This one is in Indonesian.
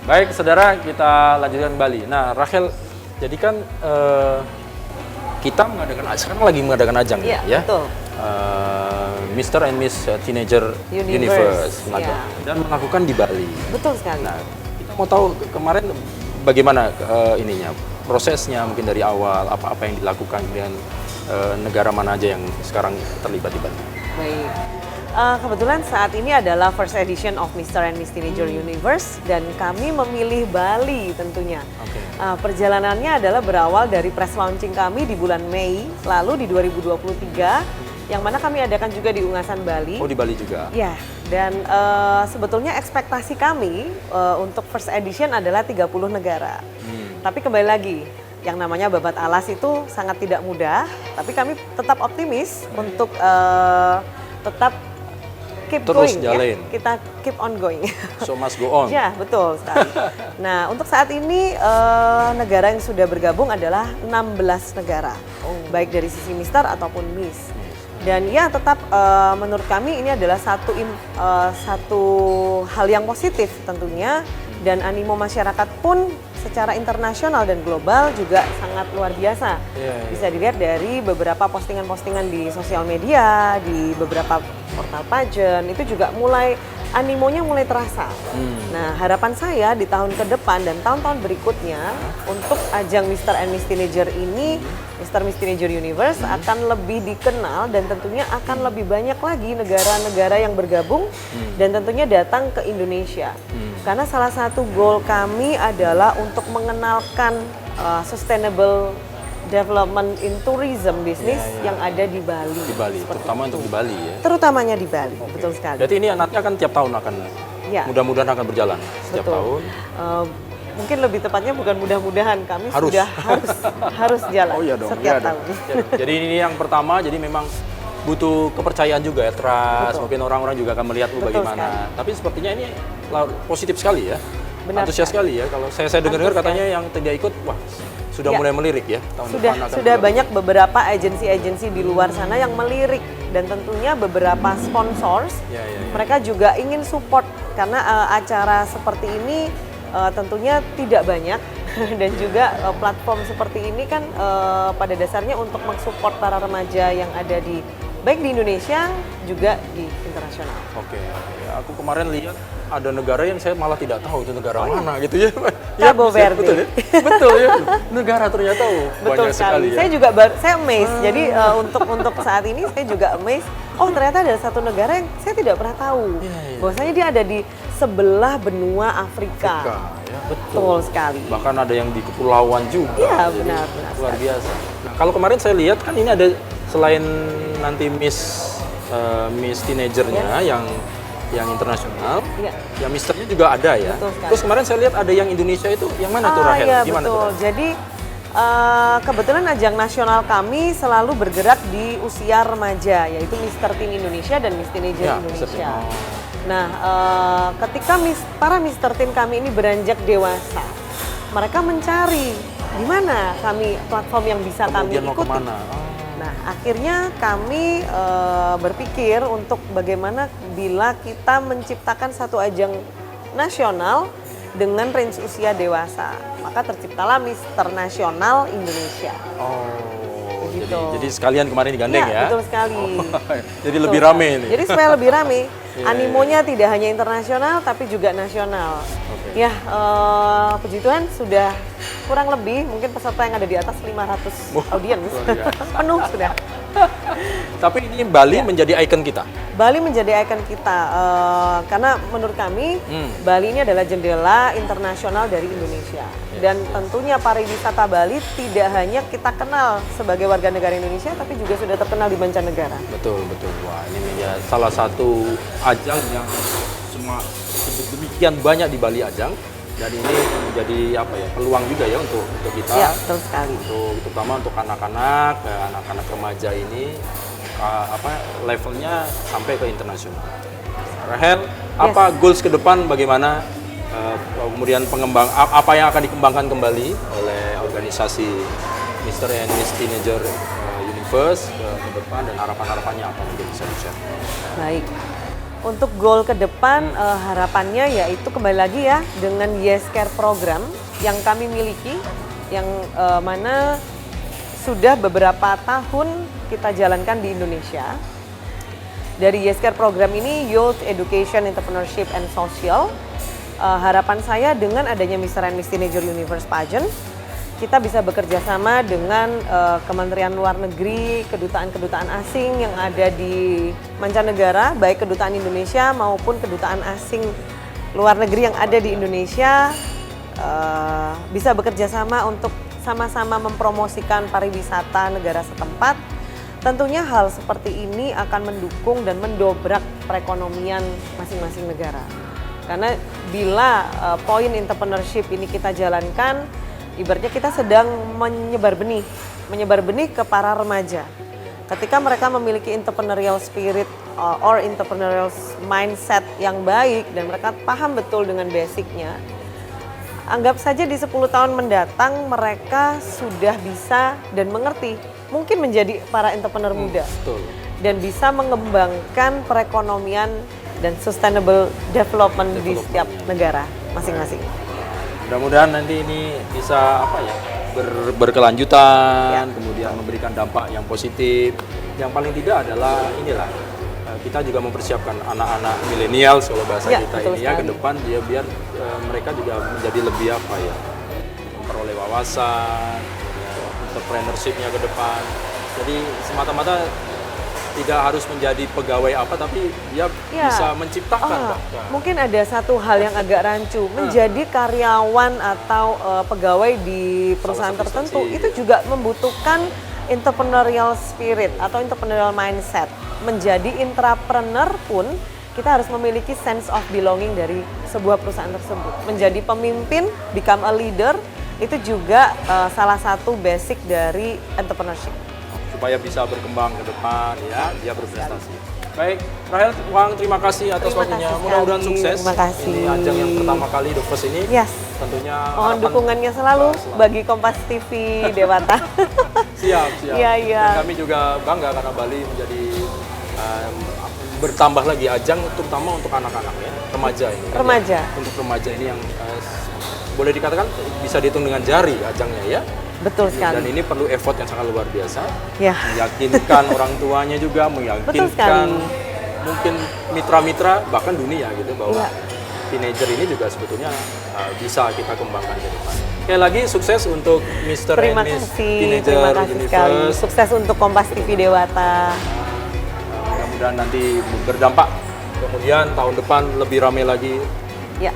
Baik, saudara, kita lanjutkan kembali. Nah, Rachel, jadi kan kita sekarang lagi mengadakan ajang ya. Betul. Mr. and Miss Teenager Universe dan melakukan di Bali. Betul sekali. Nah, kita mau tahu kemarin bagaimana prosesnya, mungkin dari awal apa yang dilakukan dengan negara mana aja yang sekarang terlibat di Bali. Baik. Kebetulan saat ini adalah first edition of Mr. and Miss Teenager Universe dan kami memilih Bali tentunya. Okay. Perjalanannya adalah berawal dari press launching kami di bulan Mei lalu di 2023 yang mana kami adakan juga di Ungasan Bali. Oh, di Bali juga? Ya, dan sebetulnya ekspektasi kami untuk first edition adalah 30 negara. Tapi kembali lagi, yang namanya babat alas itu sangat tidak mudah, tapi kami tetap optimis untuk tetap keep terus going, jalanin. Ya. Kita keep on going. So must go on. Ya, betul sekali. Nah, untuk saat ini negara yang sudah bergabung adalah 16 negara. Baik dari sisi Mister ataupun Miss. Dan ya tetap menurut kami ini adalah satu hal yang positif tentunya, dan animo masyarakat pun secara internasional dan global juga sangat luar biasa. Bisa dilihat dari beberapa postingan-postingan di sosial media, di beberapa portal pageant, itu juga animonya mulai terasa. Nah, harapan saya di tahun ke depan dan tahun-tahun berikutnya untuk ajang Mr. and Miss Teenager ini, Mr. Miss Teenager Universe akan lebih dikenal dan tentunya akan lebih banyak lagi negara-negara yang bergabung dan tentunya datang ke Indonesia. Karena salah satu goal kami adalah untuk mengenalkan sustainable development in tourism business yang ada di Bali. Di Bali, terutama untuk di Bali ya? Terutamanya di Bali, betul sekali. Berarti ini nanti akan tiap tahun mudah-mudahan akan berjalan setiap tahun. Mungkin lebih tepatnya bukan mudah-mudahan, kami sudah harus jalan setiap tahun. Jadi ini yang pertama, jadi memang butuh kepercayaan juga ya, trust. Mungkin orang-orang juga akan melihat bagaimana. Tapi sepertinya ini positif sekali ya. Benar antusias sekali ya. Kalau saya dengar katanya yang tidak ikut, wah sudah mulai melirik ya. Sudah banyak beberapa agensi-agensi di luar sana yang melirik, dan tentunya beberapa sponsors mereka juga ingin support karena acara seperti ini tentunya tidak banyak dan juga platform seperti ini kan pada dasarnya untuk mensupport para remaja yang ada baik di Indonesia juga di internasional. Oke. Aku kemarin lihat ada negara yang saya malah tidak tahu itu negara mana gitu ya. Cabo Verde. Betul ya? Betul ya. Negara ternyata betul banyak sekali ya. Saya juga saya amazed. Jadi untuk saat ini saya juga amazed. Oh, ternyata ada satu negara yang saya tidak pernah tahu. Bahwasanya dia ada di sebelah benua Afrika. Ya, betul sekali. Bahkan ada yang di kepulauan juga. Iya, benar. Luar biasa. Nah, kalau kemarin saya lihat kan ini ada selain nanti Miss Teenager-nya yang internasional, yang Misternya juga ada ya. Terus kemarin saya lihat ada yang Indonesia itu, yang mana tuh Rachel? Iya, gimana betul. tuh? Jadi kebetulan ajang nasional kami selalu bergerak di usia remaja, yaitu Mister Teen Indonesia dan Miss Teenager Indonesia. Nah, ketika para Mister Teen kami ini beranjak dewasa, mereka mencari di mana platform yang bisa kami ikuti. Nah, akhirnya kami berpikir untuk bagaimana bila kita menciptakan satu ajang nasional dengan range usia dewasa. Maka terciptalah Mister Nasional Indonesia. Jadi sekalian kemarin digandeng ya? Betul sekali. Jadi lebih rame ini. Jadi supaya lebih rame, animonya tidak hanya internasional tapi juga nasional. Ya, puji Tuhan sudah kurang lebih mungkin peserta yang ada di atas 500 audiens. Penuh sudah. Tapi ini Bali menjadi ikon kita. Bali menjadi ikon kita karena menurut kami Bali ini adalah jendela internasional dari Indonesia. Dan tentunya pariwisata Bali tidak hanya kita kenal sebagai warga negara Indonesia, tapi juga sudah terkenal di mancanegara. Betul. Wah, ini ya salah satu ajang yang demikian banyak di Bali ajang, dan ini menjadi peluang juga ya untuk kita. Ya, betul sekali. Terutama untuk anak-anak remaja ini levelnya sampai ke internasional. Rachel, apa goals ke depan, bagaimana kemudian apa yang akan dikembangkan kembali oleh organisasi Mr. and Miss Teenager Universe ke depan, dan harapan-harapannya apa mungkin bisa di-share? Baik. Untuk goal ke depan harapannya yaitu kembali lagi ya dengan Yes Care program yang kami miliki, yang mana sudah beberapa tahun kita jalankan di Indonesia. Dari Yes Care program ini, Youth Education, Entrepreneurship, and Social, harapan saya dengan adanya Mr. and Miss Teenager Universe Pageant, kita bisa bekerja sama dengan Kementerian Luar Negeri, kedutaan-kedutaan asing yang ada di mancanegara, baik kedutaan Indonesia maupun kedutaan asing luar negeri yang ada di Indonesia, bisa bekerja sama untuk sama-sama mempromosikan pariwisata negara setempat. Tentunya hal seperti ini akan mendukung dan mendobrak perekonomian masing-masing negara. Karena bila poin entrepreneurship ini kita jalankan, ibaratnya kita sedang menyebar benih ke para remaja. Ketika mereka memiliki entrepreneurial spirit or entrepreneurial mindset yang baik dan mereka paham betul dengan basicnya, anggap saja di 10 tahun mendatang mereka sudah bisa dan mengerti, mungkin menjadi para entrepreneur muda. Betul. Dan bisa mengembangkan perekonomian dan sustainable development di setiap negara masing-masing. Mudah-mudahan nanti ini bisa berkelanjutan, kemudian memberikan dampak yang positif. Yang paling tidak adalah inilah kita juga mempersiapkan anak-anak milenial kalau bahasa kita ini ya ke depan biar mereka juga menjadi lebih memperoleh wawasan, entrepreneurship-nya ke depan. Jadi semata-mata tidak harus menjadi pegawai tapi dia bisa menciptakan. Mungkin ada satu hal yang agak rancu, menjadi karyawan atau pegawai di perusahaan tertentu itu juga membutuhkan entrepreneurial spirit atau entrepreneurial mindset. Menjadi intrapreneur pun kita harus memiliki sense of belonging dari sebuah perusahaan tersebut. Menjadi pemimpin, become a leader, itu juga salah satu basic dari entrepreneurship. Supaya bisa berkembang ke depan dia berprestasi. Baik, Rahel, Wang, terima kasih atas waktunya. Mudah-mudahan sukses. Terima kasih. Ini ajang yang pertama kali The First ini. Yes. Tentunya mohon dukungannya selalu bagi Kompas TV Dewata. Siap. Iya. Dan kami juga bangga karena Bali menjadi bertambah lagi ajang terutama untuk anak-anak ya, remaja ini. Remaja. Untuk remaja ini yang boleh dikatakan bisa dihitung dengan jari ajangnya ya. Betul sekali. Dan ini perlu effort yang sangat luar biasa. Ya. Meyakinkan orang tuanya juga, meyakinkan mungkin mitra-mitra bahkan dunia gitu bahwa teenager ini juga sebetulnya bisa kita kembangkan ke depan. Sekali lagi sukses untuk Mr. and Miss Teenager Universe. Sukses untuk Kompas TV Dewata. Mudah-mudahan nanti berdampak. Kemudian tahun depan lebih ramai lagi. Ya.